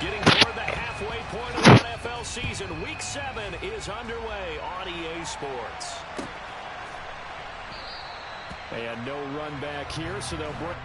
Getting toward the halfway point of the NFL season. Week 7 is underway on EA Sports. They had no run back here, so they'll break.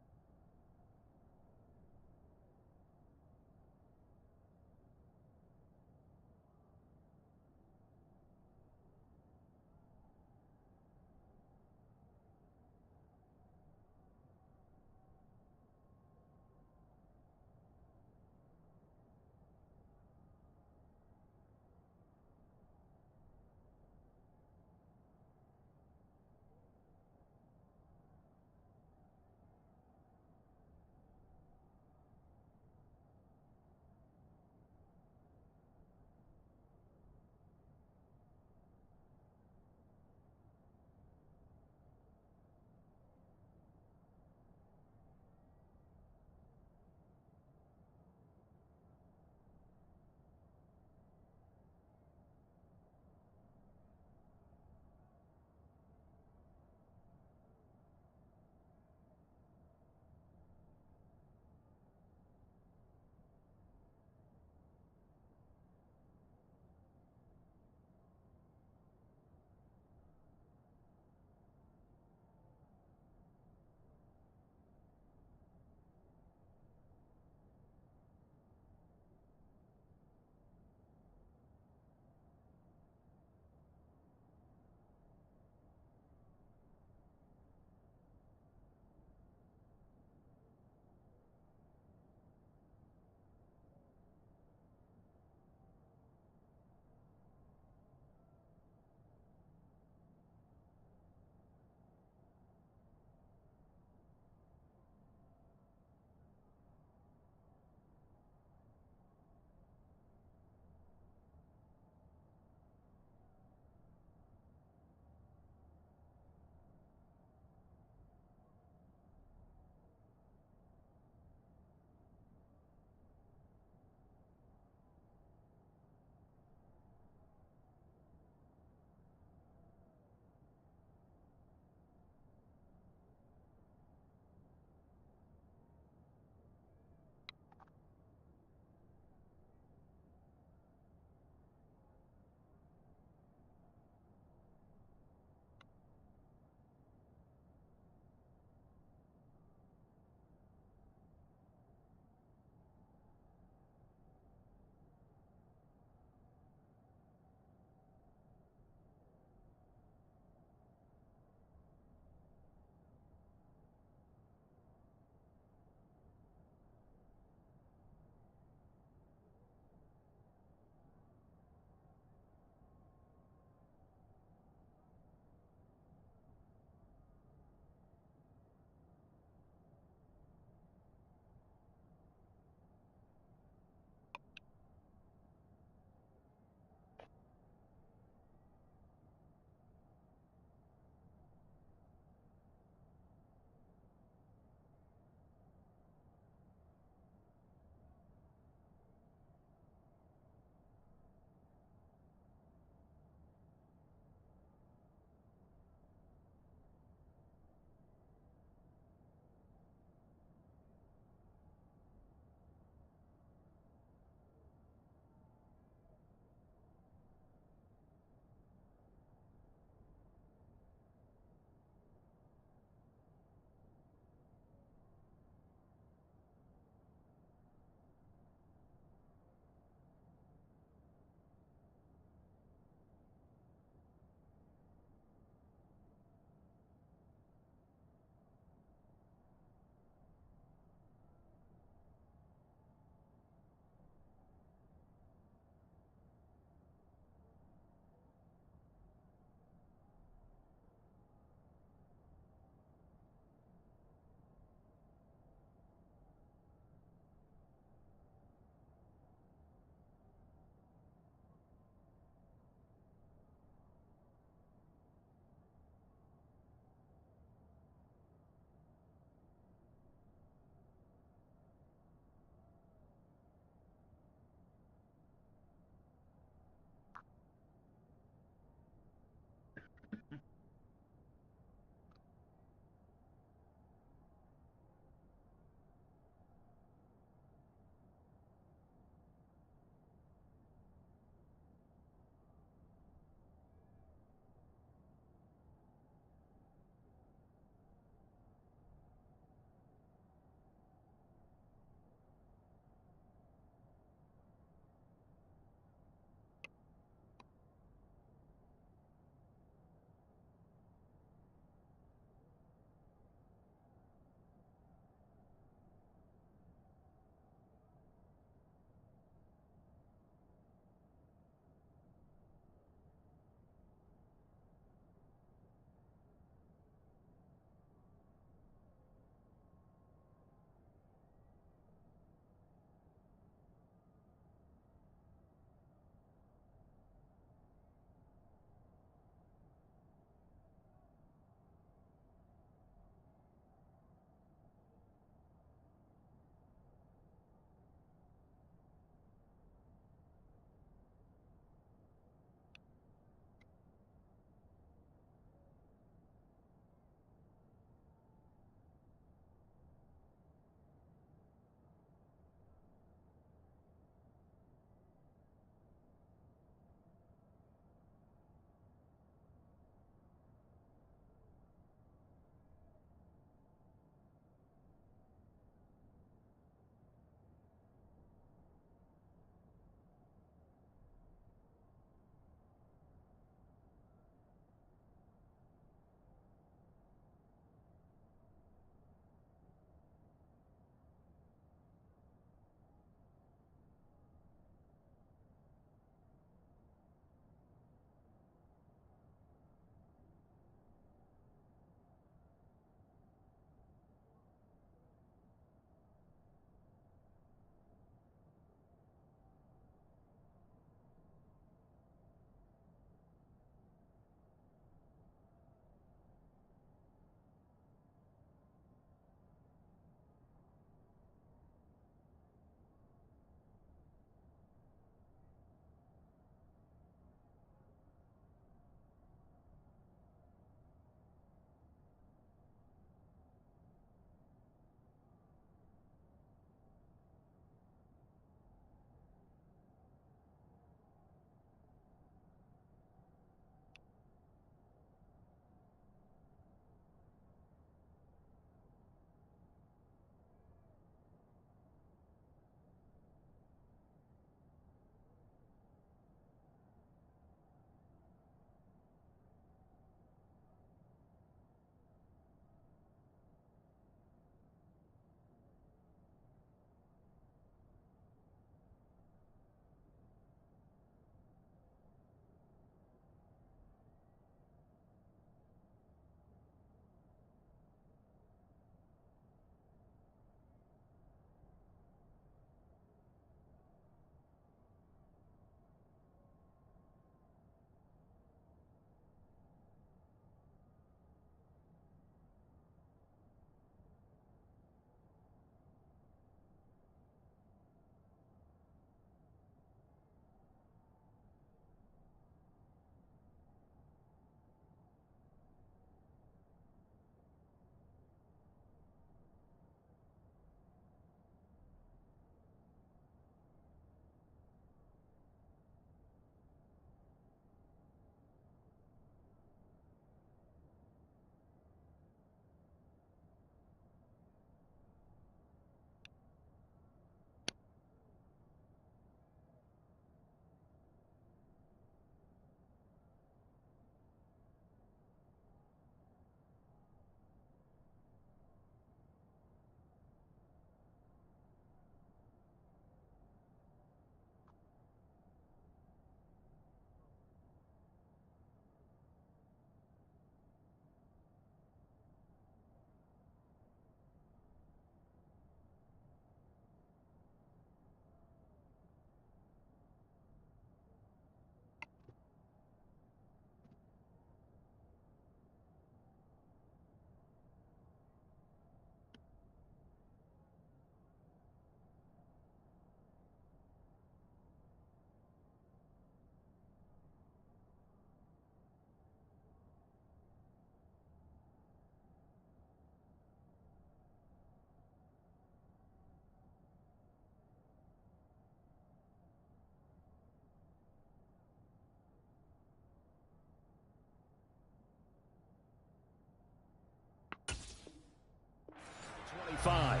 and 5.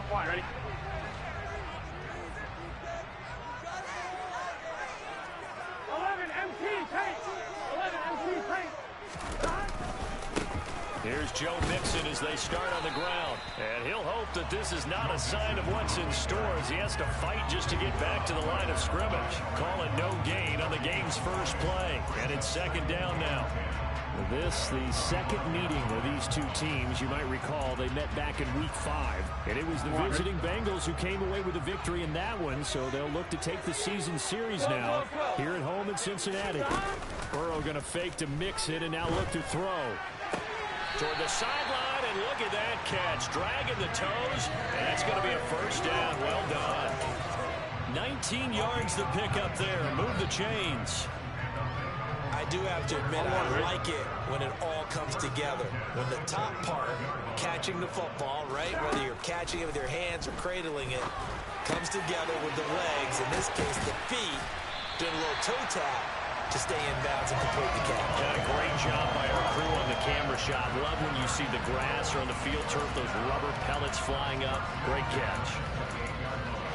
One, ready? Here's Joe Mixon as they start on the ground. And he'll hope that this is not a sign of what's in store as he has to fight just to get back to the line of scrimmage. Call it no gain on the game's first play. And it's second down now. This, the second meeting of these two teams. You might recall they met back in Week 5. And it was the visiting Bengals who came away with a victory in that one. So they'll look to take the season series now here at home in Cincinnati. Burrow going to fake to mix it and now look to throw. Toward the sideline, and look at that catch. Dragging the toes, and that's going to be a first down. Well done. 19 yards to pick up there. Move the chains. I do have to admit, I like it when it all comes together. When the top part, catching the football, right, whether you're catching it with your hands or cradling it, comes together with the legs, in this case the feet, doing a little toe tap to stay in bounds and complete the catch. Got a great job by our crew on the camera shot. Love when you see the grass or on the field turf, those rubber pellets flying up. Great catch.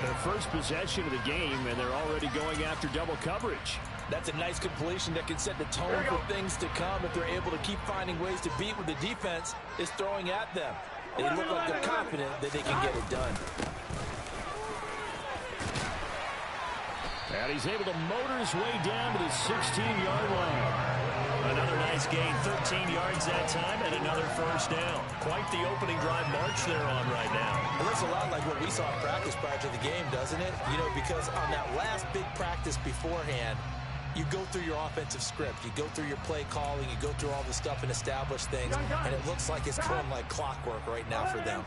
Their first possession of the game, and they're already going after double coverage. That's a nice completion that can set the tone for things to come if they're able to keep finding ways to beat what the defense is throwing at them. They look like they're confident that they can get it done. And he's able to motor his way down to the 16-yard line. Another nice gain, 13 yards that time, and another first down. Quite the opening drive march they're on right now. It looks a lot like what we saw in practice prior to the game, doesn't it? You know, because on that last big practice beforehand, you go through your offensive script. You go through your play calling. You go through all the stuff and establish things. And it looks like it's going like clockwork right now for them.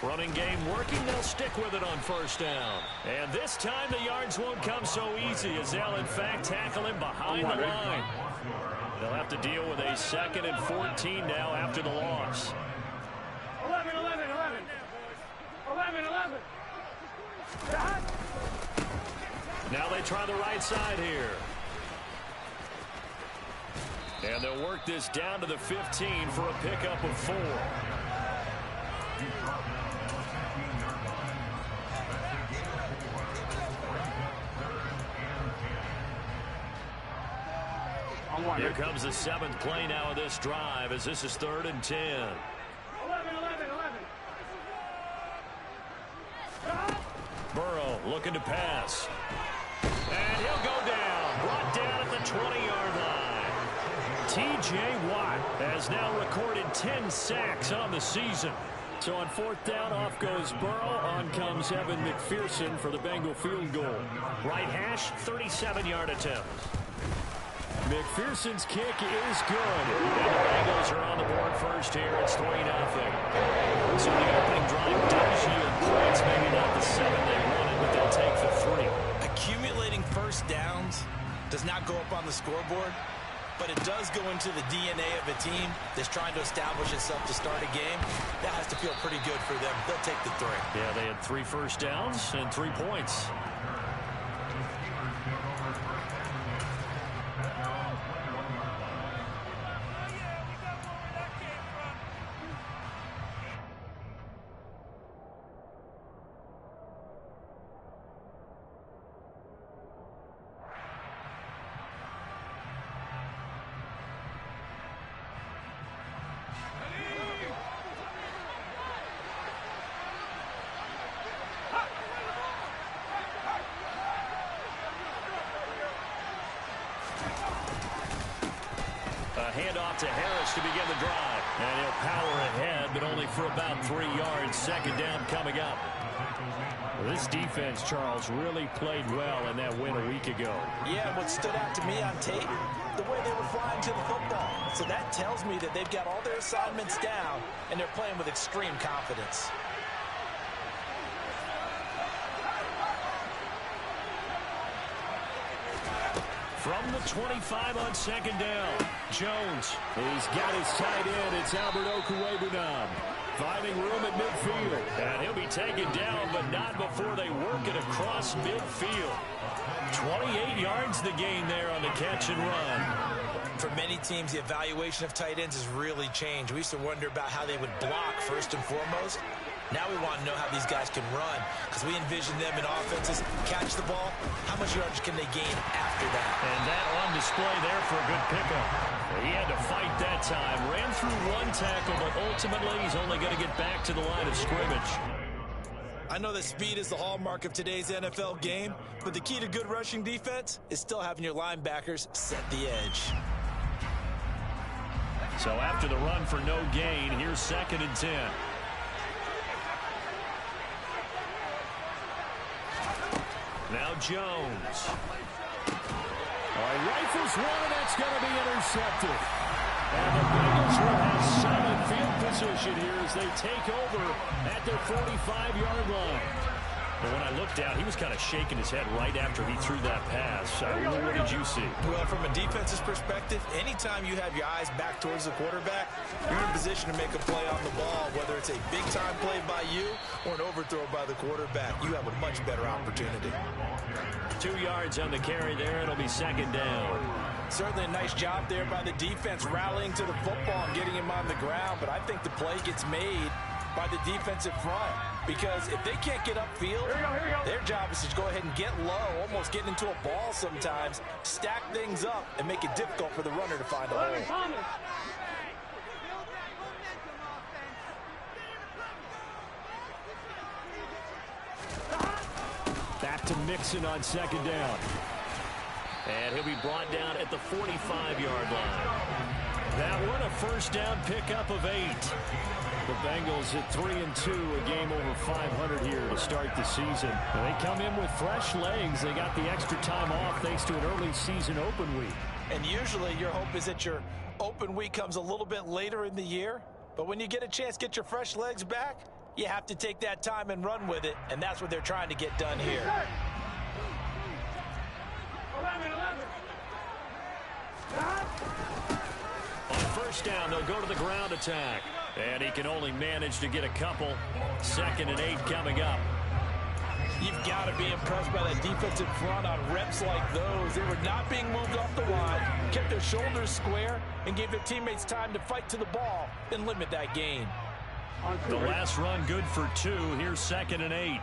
Running game working. They'll stick with it on first down. And this time the yards won't come so easy as they'll, in fact, tackle him behind the line. They'll have to deal with a 2nd and 14 now after the loss. 11. Now they try the right side here. And they'll work this down to the 15 for a pickup of 4. Here comes the 7th play now of this drive as this is 3rd and 10. 11. Burrow looking to pass. And he'll go down. Brought down at the 20-yard line. T.J. Watt has now recorded 10 sacks on the season. So on 4th down, off goes Burrow. On comes Evan McPherson for the Bengal field goal. Right hash, 37-yard attempt. McPherson's kick is good. And the Bengals are on the board first here. It's 3-0. So the opening drive does yield points. Maybe not the 7 they wanted, but they'll take the 3. Accumulating first downs does not go up on the scoreboard, but it does go into the DNA of a team that's trying to establish itself to start a game. That has to feel pretty good for them. They'll take the 3. Yeah, they had 3 first downs and 3 points. Handoff to Harris to begin the drive. And he'll power ahead, but only for about 3 yards. 2nd down coming up. This defense, Charles, really played well in that win a week ago. Yeah, what stood out to me on tape, the way they were flying to the football. So that tells me that they've got all their assignments down, and they're playing with extreme confidence. From the 25 on second down, Jones. He's got his tight end. It's Albert Okwuegbunam. Finding room at midfield. And he'll be taken down, but not before they work it across midfield. 28 yards the gain there on the catch and run. For many teams, the evaluation of tight ends has really changed. We used to wonder about how they would block first and foremost. Now we want to know how these guys can run, because we envision them in offenses catch the ball. How much yardage can they gain after that? And that on display there for a good pickup. He had to fight that time. Ran through one tackle, but ultimately he's only going to get back to the line of scrimmage. I know that speed is the hallmark of today's NFL game, but the key to good rushing defense is still having your linebackers set the edge. So after the run for no gain, here's 2nd and 10. Now Jones. Rifles one, and that's going to be intercepted. And the Bengals will have solid field position here as they take over at their 45-yard line. But when I looked out, he was kind of shaking his head right after he threw that pass. What did you see? Well, from a defense's perspective, anytime you have your eyes back towards the quarterback, you're in position to make a play on the ball, whether it's a big-time play by you or an overthrow by the quarterback. You have a much better opportunity. 2 yards on the carry there. It'll be 2nd down. Certainly a nice job there by the defense, rallying to the football and getting him on the ground. But I think the play gets made by the defensive front, because if they can't get upfield, their job is to go ahead and get low, almost getting into a ball sometimes, stack things up, and make it difficult for the runner to find a hole. Back to Mixon on 2nd down. And he'll be brought down at the 45-yard line. That one, a first down pickup of 8. The Bengals at 3-2, a game over 500 here to start the season. And they come in with fresh legs. They got the extra time off thanks to an early season open week. And usually your hope is that your open week comes a little bit later in the year. But when you get a chance to get your fresh legs back, you have to take that time and run with it. And that's what they're trying to get done here. 11. On first down, they'll go to the ground attack. And he can only manage to get a couple. 2nd and 8 coming up. You've got to be impressed by that defensive front on reps like those. They were not being moved off the line, kept their shoulders square, and gave their teammates time to fight to the ball and limit that gain. The last run good for 2. Here's 2nd and 8.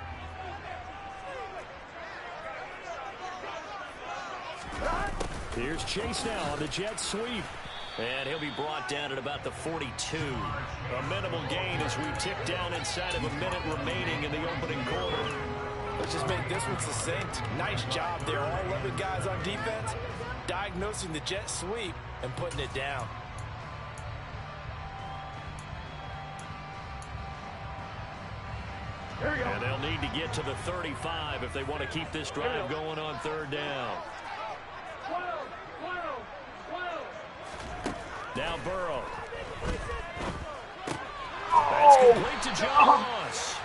Here's Chase now on the jet sweep. And he'll be brought down at about the 42. A minimal gain as we tick down inside of a minute remaining in the opening quarter. Let's just make this one succinct. Nice job there. All 11 guys on defense diagnosing the jet sweep and putting it down. And they'll need to get to the 35 if they want to keep this drive going on 3rd down. Now Burrow. That's complete to John Ross.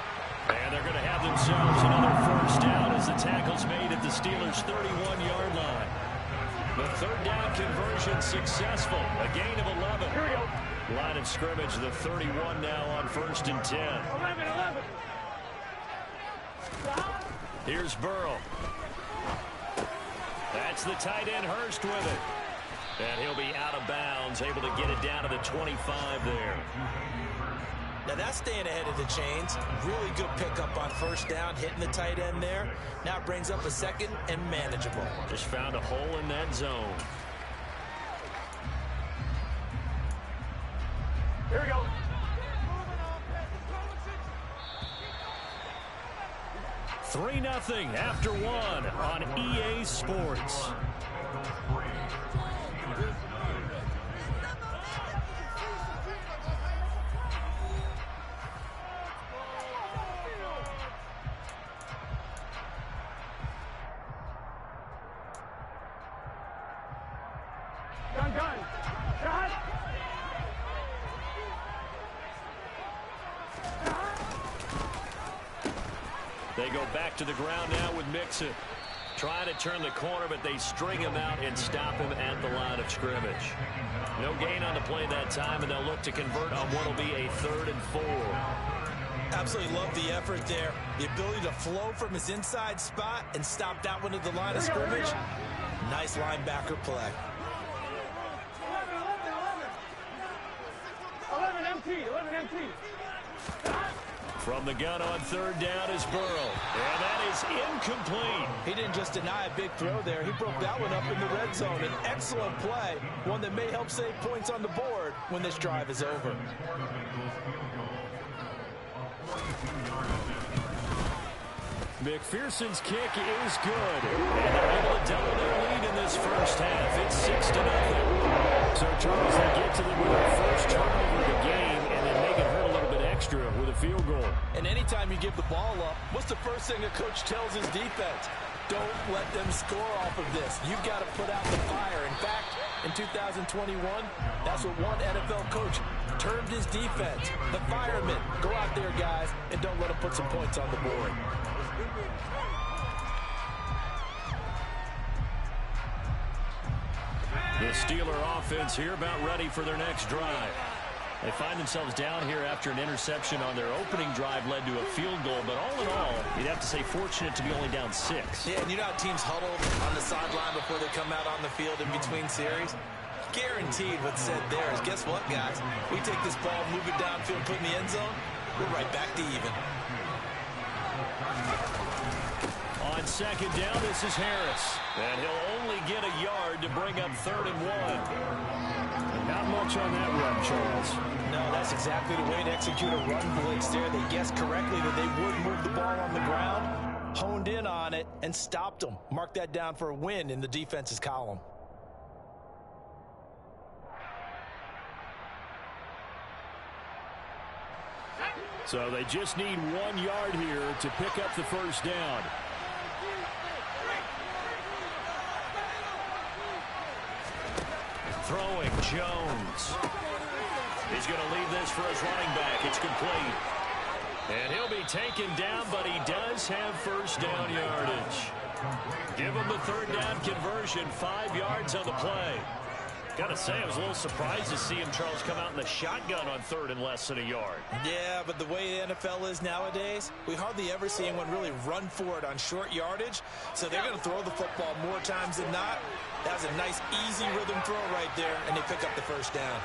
And they're going to have themselves another first down as the tackle's made at the Steelers' 31-yard line. The 3rd down conversion successful. A gain of 11. Line of scrimmage, the 31 now on 1st and 10. 11. Here's Burrow. That's the tight end Hurst with it. And he'll be out of bounds, able to get it down to the 25 there. Now that's staying ahead of the chains. Really good pickup on first down, hitting the tight end there. Now it brings up a 2nd and manageable. Just found a hole in that zone. Here we go. Three 3-0 after 1 on EA Sports. Gun. Shot. They go back to the ground now with Mixon. Trying to turn the corner, but they string him out and stop him at the line of scrimmage. No gain on the play that time, and they'll look to convert on what will be a 3rd and 4. Absolutely love the effort there. The ability to flow from his inside spot and stop that one at the line of scrimmage. Nice linebacker play. 11 empty. From the gun on 3rd down is Burrow. And that is incomplete. He didn't just deny a big throw there. He broke that one up in the red zone. An excellent play. One that may help save points on the board when this drive is over. McPherson's kick is good. And they're able to double their lead in this first half. It's 6-0. So, Charles, they get to them with their first turnover of the game, and then make it hurt a little bit extra with a field goal. And anytime you give the ball up, what's the first thing a coach tells his defense? Don't let them score off of this. You've got to put out the fire. In fact, in 2021, that's what one NFL coach termed his defense. The firemen. Go out there, guys, and don't let them put some points on the board. The Steeler offense here about ready for their next drive. They find themselves down here after an interception on their opening drive led to a field goal. But all in all, you'd have to say fortunate to be only down 6. Yeah, and you know how teams huddle on the sideline before they come out on the field in between series? Guaranteed what's said there is, guess what, guys? We take this ball, move it downfield, put it in the end zone, we're right back to even. On 2nd down, this is Harris. And he'll only get a yard to bring up 3rd and 1. Not much on that run, Charles. No, that's exactly the way to execute a run blitz there. They guessed correctly that they would move the ball on the ground, honed in on it, and stopped them. Mark that down for a win in the defense's column. So they just need 1 yard here to pick up the first down. Throwing, Jones. He's going to leave this for his running back. It's complete. And he'll be taken down, but he does have first down yardage. Give him the 3rd down conversion, 5 yards on the play. Got to say, I was a little surprised to see him, Charles, come out in the shotgun on 3rd and less than a yard. Yeah, but the way the NFL is nowadays, we hardly ever see anyone really run for it on short yardage. So they're going to throw the football more times than not. That was a nice, easy rhythm throw right there, and they pick up the first down.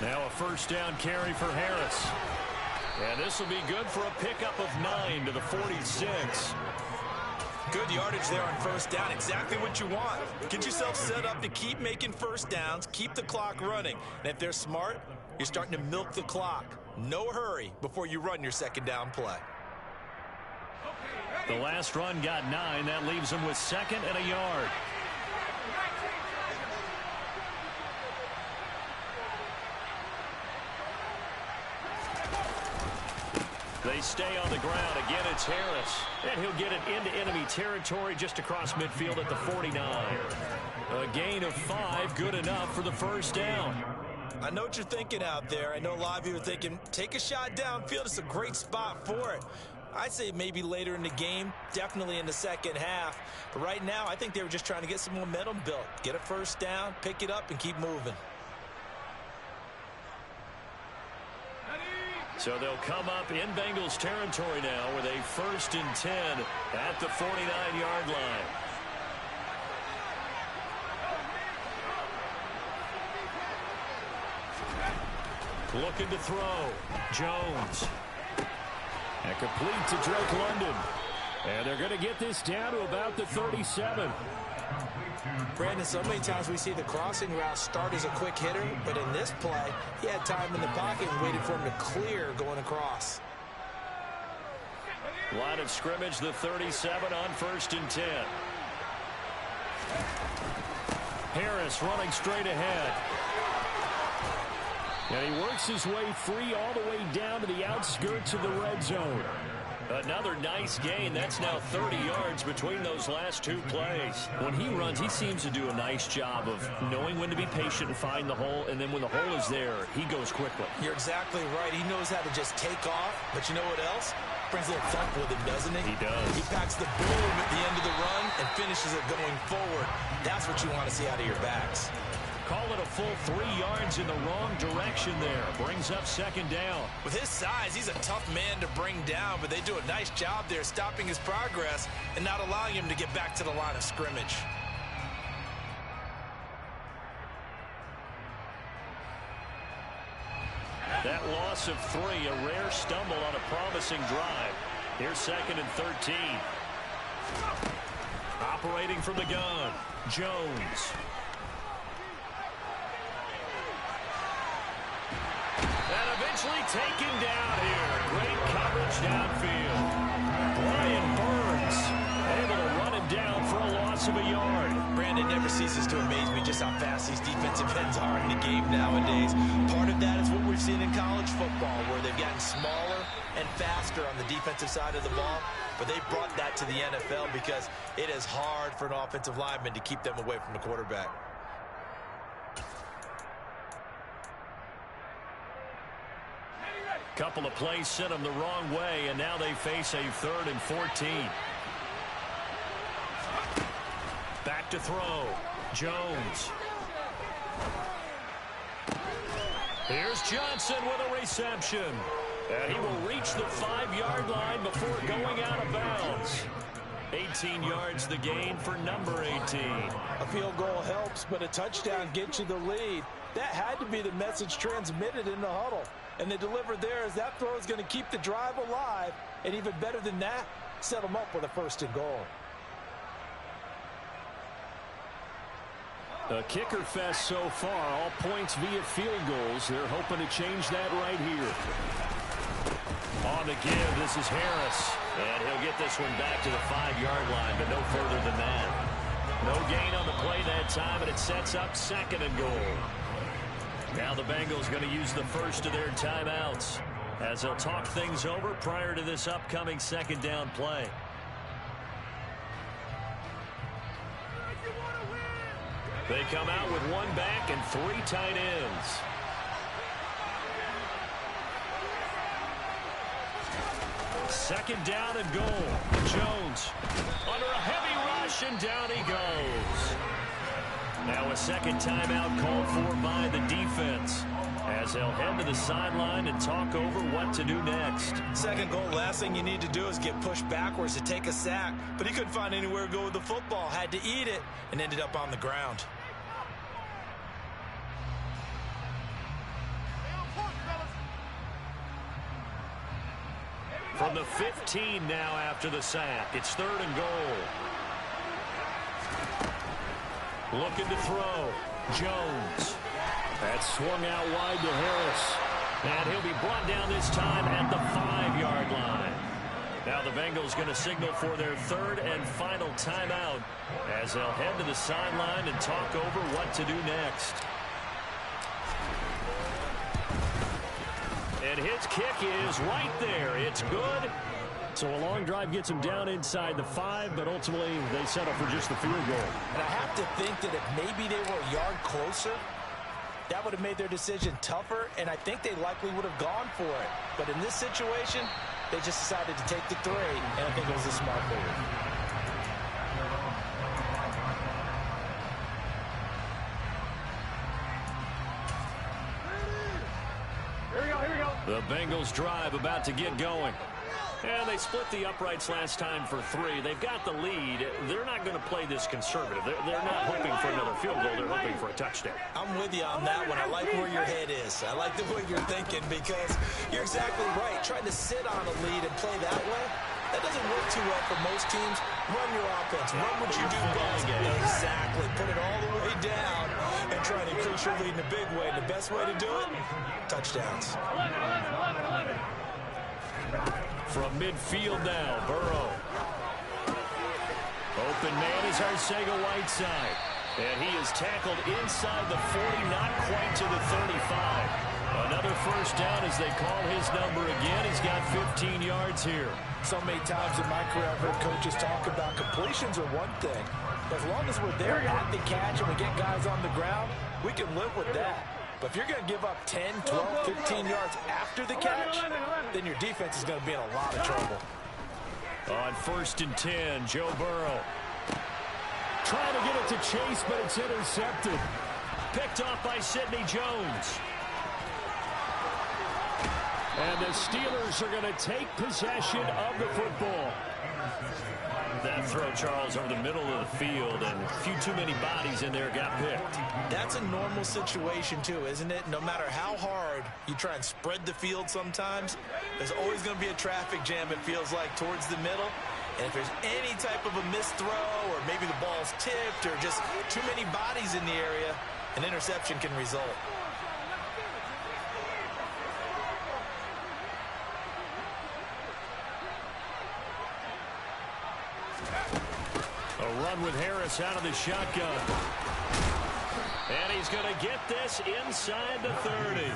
Now a first down carry for Harris. And this will be good for a pickup of 9 to the 46. Good yardage there on first down. Exactly what you want. Get yourself set up to keep making first downs, keep the clock running. And if they're smart, you're starting to milk the clock. No hurry before you run your 2nd down play. The last run got 9. That leaves them with 2nd and a yard. They stay on the ground. Again, it's Harris. And he'll get it into enemy territory just across midfield at the 49. A gain of 5, good enough for the first down. I know what you're thinking out there. I know a lot of you are thinking, take a shot downfield. It's a great spot for it. I'd say maybe later in the game, definitely in the second half. But right now, I think they were just trying to get some momentum built. Get a first down, pick it up, and keep moving. So they'll come up in Bengals territory now with a 1st and 10 at the 49-yard line. Looking to throw. Jones. And complete to Drake London. And they're going to get this down to about the 37. Brandon, so many times we see the crossing route start as a quick hitter, but in this play, he had time in the pocket and waited for him to clear going across. Line of scrimmage, the 37 on 1st and 10. Harris running straight ahead. And he works his way free all the way down to the outskirts of the red zone. Another nice gain. That's now 30 yards between those last two plays. When he runs, he seems to do a nice job of knowing when to be patient and find the hole, and then when the hole is there, he goes quickly. You're exactly right. He knows how to just take off, but you know what else? Brings a little thump with him, doesn't he? He does. He packs the boom at the end of the run and finishes it going forward. That's what you want to see out of your backs. Call it a full 3 yards in the wrong direction there. Brings up second down. With his size, he's a tough man to bring down, but they do a nice job there stopping his progress and not allowing him to get back to the line of scrimmage. That loss of 3, a rare stumble on a promising drive. Here's second and 13. Operating from the gun, Jones. And eventually taken down here. Great coverage downfield. Brian Burns able to run him down for a loss of a yard. Brandon, never ceases to amaze me just how fast these defensive ends are in the game nowadays. Part of that is what we've seen in college football, where they've gotten smaller and faster on the defensive side of the ball. But they brought that to the NFL because it is hard for an offensive lineman to keep them away from the quarterback. Couple of plays sent them the wrong way, and now they face a 3rd and 14. Back to throw. Jones. Here's Johnson with a reception. And he will reach the 5-yard line before going out of bounds. 18 yards the gain for number 18. A field goal helps, but a touchdown gets you the lead. That had to be the message transmitted in the huddle. And they delivered theirs. That throw is going to keep the drive alive. And even better than that, set them up with a 1st and goal. A kicker fest so far, all points via field goals. They're hoping to change that right here. On the give, this is Harris. And he'll get this one back to the 5-yard line, but no further than that. No gain on the play that time, and it sets up 2nd and goal. Now the Bengals going to use the first of their timeouts as they'll talk things over prior to this upcoming 2nd down play. They come out with 1 back and 3 tight ends. Second down and goal. Jones under a heavy rush, and down he goes. Now a 2nd timeout called for by the defense as they'll head to the sideline and talk over what to do next. 2nd goal, last thing you need to do is get pushed backwards to take a sack. But he couldn't find anywhere to go with the football. Had to eat it and ended up on the ground. From the 15 now after the sack. It's 3rd and goal. Looking to throw. Jones. That's swung out wide to Harris. And he'll be brought down this time at the 5-yard line. Now the Bengals going to signal for their 3rd and final timeout as they'll head to the sideline and talk over what to do next. And his kick is right there. It's good. So a long drive gets him down inside the 5, but ultimately they settle for just the field goal. And I have to think that if maybe they were a yard closer, that would have made their decision tougher, and I think they likely would have gone for it. But in this situation, they just decided to take the 3, and I think it was a smart move. The Bengals drive about to get going. And they split the uprights last time for 3. They've got the lead. They're not going to play this conservative. They're not hoping for another field goal. They're hoping for a touchdown. I'm with you on that one. I like where your head is. I like the way you're thinking because you're exactly right. Trying to sit on a lead and play that way, that doesn't work too well for most teams. Run your offense. Run what you do best. Exactly. Put it all the way down and try to increase your lead in a big way. And the best way to do it, touchdowns. From midfield now, Burrow. Open man is Arcega Whiteside. And he is tackled inside the 40, not quite to the 35. Another first down as they call his number again. He's got 15 yards here. So many times in my career I've heard coaches talk about completions are one thing. As long as we're there at the catch and we get guys on the ground, we can live with that. But if you're going to give up 10, 12, 15 yards after the catch, then your defense is going to be in a lot of trouble. On 1st and 10, Joe Burrow. Trying to get it to Chase, but it's intercepted. Picked off by Sidney Jones. And the Steelers are going to take possession of the football. That throw, Charles, over the middle of the field, and a few too many bodies in there got picked. That's a normal situation, too, isn't it? No matter how hard you try and spread the field sometimes, there's always going to be a traffic jam, it feels like, towards the middle. And if there's any type of a missed throw or maybe the ball's tipped or just too many bodies in the area, an interception can result. A run with Harris out of the shotgun. And he's going to get this inside the 30.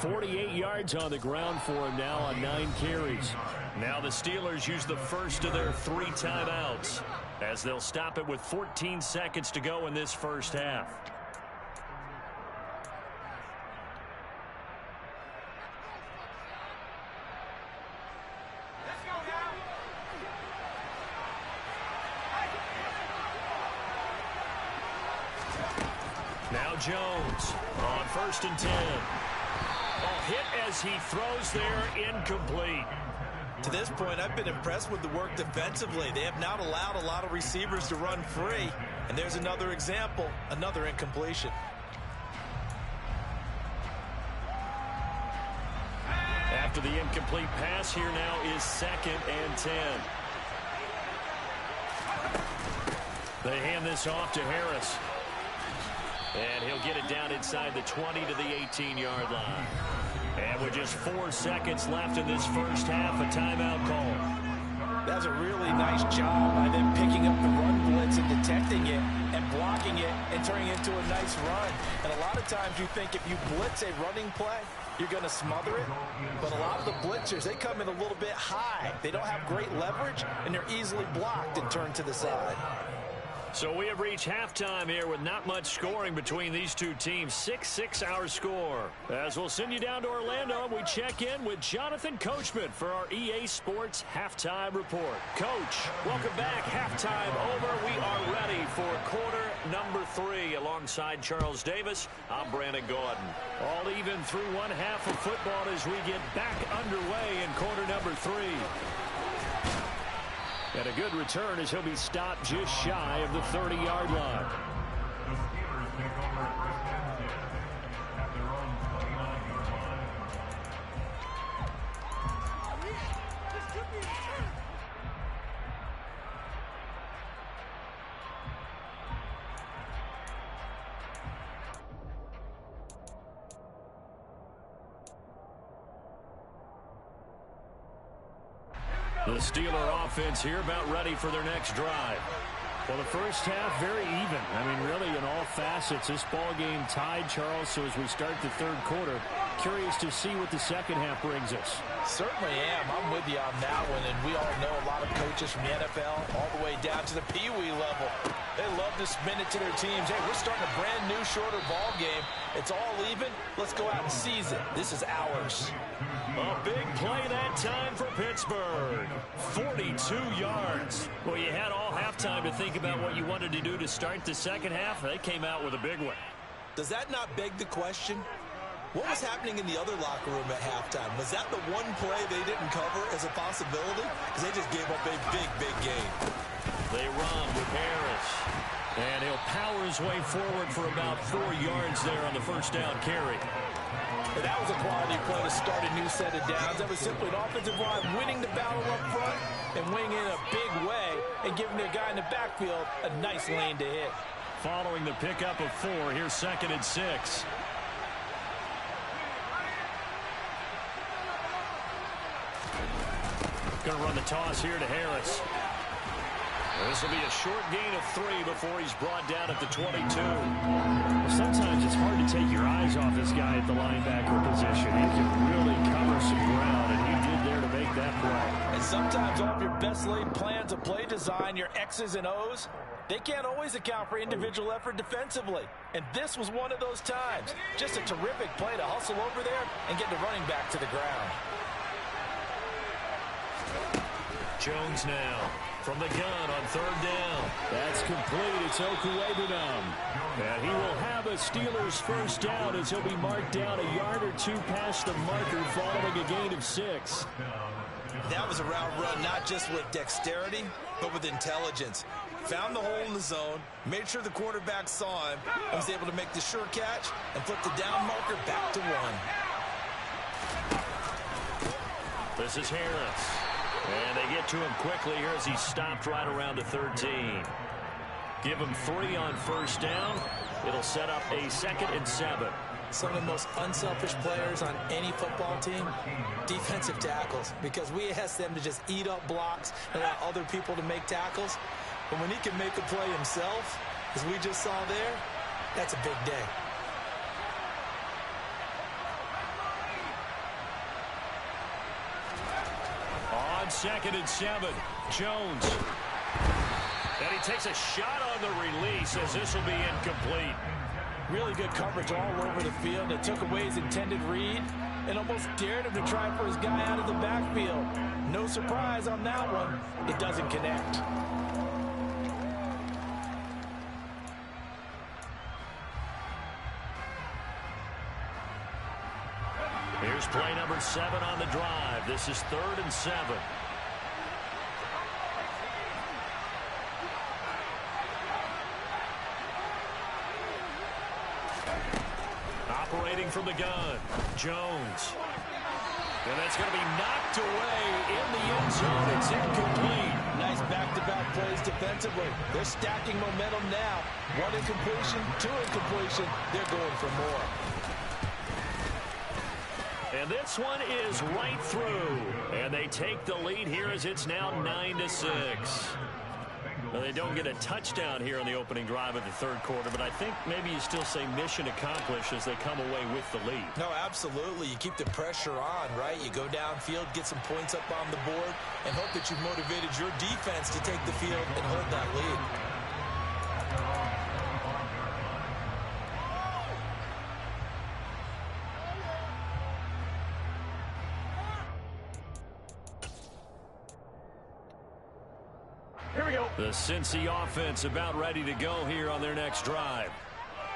48 yards on the ground for him now on 9 carries. Now the Steelers use the first of their 3 timeouts as they'll stop it with 14 seconds to go in this first half. Now Jones on 1st and 10. Hit as he throws there, incomplete. To this point, I've been impressed with the work defensively. They have not allowed a lot of receivers to run free. And there's another example, another incompletion. After the incomplete pass, here now is 2nd and 10. They hand this off to Harris. And he'll get it down inside the 20 to the 18-yard line. And with just 4 seconds left in this first half, a timeout call. That's a really nice job by them picking up the run blitz and detecting it and blocking it and turning it into a nice run. And a lot of times you think if you blitz a running play, you're going to smother it. But a lot of the blitzers, they come in a little bit high. They don't have great leverage, and they're easily blocked and turned to the side. So we have reached halftime here with not much scoring between these two teams. 6-6 our score. As we'll send you down to Orlando, we check in with Jonathan Coachman for our EA Sports Halftime Report. Coach, welcome back. Halftime over. We are ready for quarter number 3. Alongside Charles Davis, I'm Brandon Gordon. All even through one half of football as we get back underway in quarter number 3. And a good return as he'll be stopped just shy of the 30-yard line. The Steeler offense here about ready for their next drive. Well, the first half, very even. I mean, really, in all facets, this ball game tied, Charles. So as we start the third quarter, curious to see what the second half brings us. Certainly am. I'm with you on that one. And we all know a lot of coaches from the NFL all the way down to the Pee Wee level. They love to spin it to their teams. Hey, we're starting a brand new, shorter ball game. It's all even. Let's go out and seize it. This is ours. A big play that time for Pittsburgh. 42 yards. Well, you had all halftime to think about what you wanted to do to start the second half. They came out with a big one. Does that not beg the question? What was happening in the other locker room at halftime? Was that the one play they didn't cover as a possibility? Because they just gave up a big game. They run with Harris. And he'll power his way forward for about 4 yards there on the first down carry. And that was a quality play to start a new set of downs. That was simply an offensive line winning the battle up front and winning in a big way and giving their guy in the backfield a nice lane to hit. Following the pickup of 4, here's 2nd and 6. Going to run the toss here to Harris. This will be a short gain of 3 before he's brought down at the 22. Well, sometimes it's hard to take your eyes off this guy at the linebacker position. He can really cover some ground, and he did there to make that play. And sometimes all of your best laid plans of play design, your X's and O's, they can't always account for individual effort defensively. And this was one of those times. Just a terrific play to hustle over there and get the running back to the ground. Jones now from the gun on 3rd down. That's complete. It's Okuwebunam. And he will have a Steelers first down as he'll be marked down a yard or 2 past the marker following a gain of 6. That was a route run not just with dexterity, but with intelligence. Found the hole in the zone, made sure the quarterback saw him, and was able to make the sure catch and flip the down marker back to 1. This is Harris. And they get to him quickly here as he's stopped right around the 13. Give him 3 on first down. It'll set up a 2nd and 7. Some of the most unselfish players on any football team, defensive tackles, because we ask them to just eat up blocks and allow other people to make tackles. But when he can make a play himself, as we just saw there, that's a big day. On 2nd and 7, Jones. And he takes a shot on the release as this will be incomplete. Really good coverage all over the field. It took away his intended read and almost dared him to try for his guy out of the backfield. No surprise on that one. It doesn't connect. Here's play number 7 on the drive. This is 3rd and 7. Operating from the gun, Jones. And that's going to be knocked away in the end zone. It's incomplete. Nice back-to-back plays defensively. They're stacking momentum now. 1 incompletion, 2 incompletion. They're going for more. And this one is right through. And they take the lead here as it's now 9-6. Well, they don't get a touchdown here on the opening drive of the 3rd quarter, but I think maybe you still say mission accomplished as they come away with the lead. No, absolutely. You keep the pressure on, right? You go downfield, get some points up on the board, and hope that you've motivated your defense to take the field and hold that lead. The Cincy offense about ready to go here on their next drive.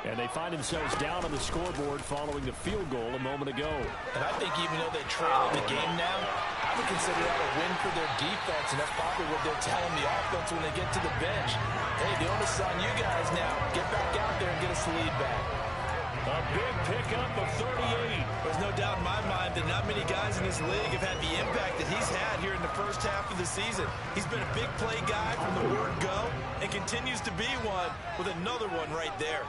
And they find themselves down on the scoreboard following the field goal a moment ago. And I think even though they trail in the game now, I would consider that a win for their defense, and that's probably what they're telling the offense when they get to the bench. Hey, the onus is on you guys now. Get back out there and get us the lead back. A big pickup of 38. There's no doubt in my mind that not many guys in this league have had the impact that he's had here in the first half of the season. He's been a big play guy from the word go and continues to be one with another one right there.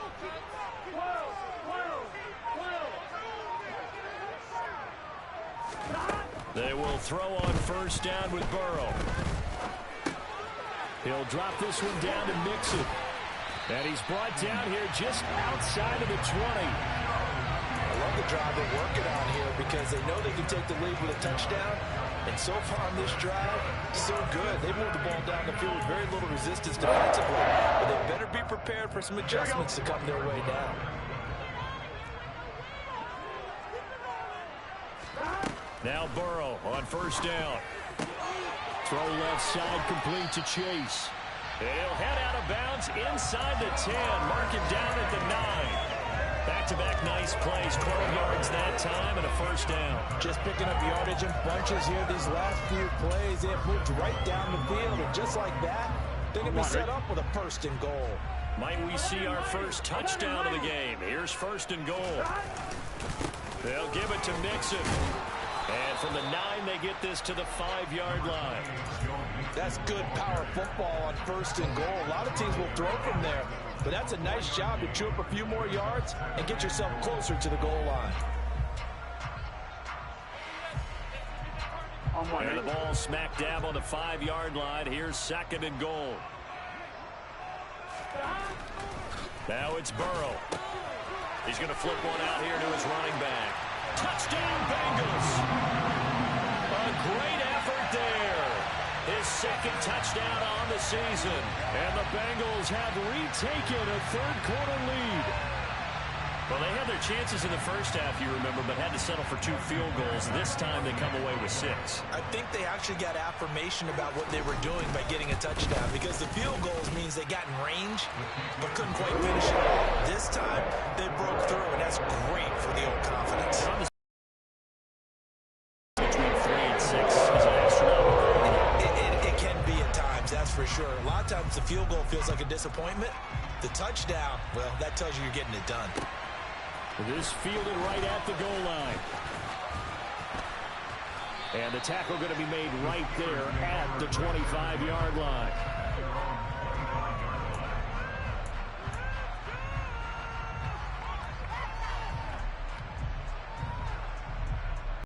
They will throw on first down with Burrow. He'll drop this one down to Mixon. And he's brought down here just outside of the 20. I love the drive they're working on here because they know they can take the lead with a touchdown. And so far on this drive, so good. They moved the ball down the field with very little resistance defensively. But they better be prepared for some adjustments to come their way down. Now Burrow on first down. Throw left side complete to Chase. He'll head out of bounds inside the 10. Mark him down at the 9. Back-to-back nice plays. 12 yards that time and a first down. Just picking up yardage in bunches here. These last few plays, they have moved right down the field. And just like that, they're going to be set up with a 1st and goal. Might we see our first touchdown of the game? Here's 1st and goal. They'll give it to Mixon. And from the 9, they get this to the 5-yard line. That's good power football on 1st and goal. A lot of teams will throw from there, but that's a nice job to chew up a few more yards and get yourself closer to the goal line. And the ball smack dab on the 5-yard line. Here's 2nd and goal. Now it's Burrow. He's going to flip one out here to his running back. Touchdown, Bengals. A great effort there. His second touchdown on the season. And the Bengals have retaken a third-quarter lead. Well, they had their chances in the first half, you remember, but had to settle for 2 field goals. This time they come away with 6. I think they actually got affirmation about what they were doing by getting a touchdown, because the field goals means they got in range but couldn't quite finish it all. This time they broke through, and that's great for the old confidence. Between 3 and 6 is an astronomical. It can be at times, that's for sure. A lot of times the field goal feels like a disappointment. The touchdown, well, that tells you you're getting it done. This fielded right at the goal line. And the tackle going to be made right there at the 25-yard line.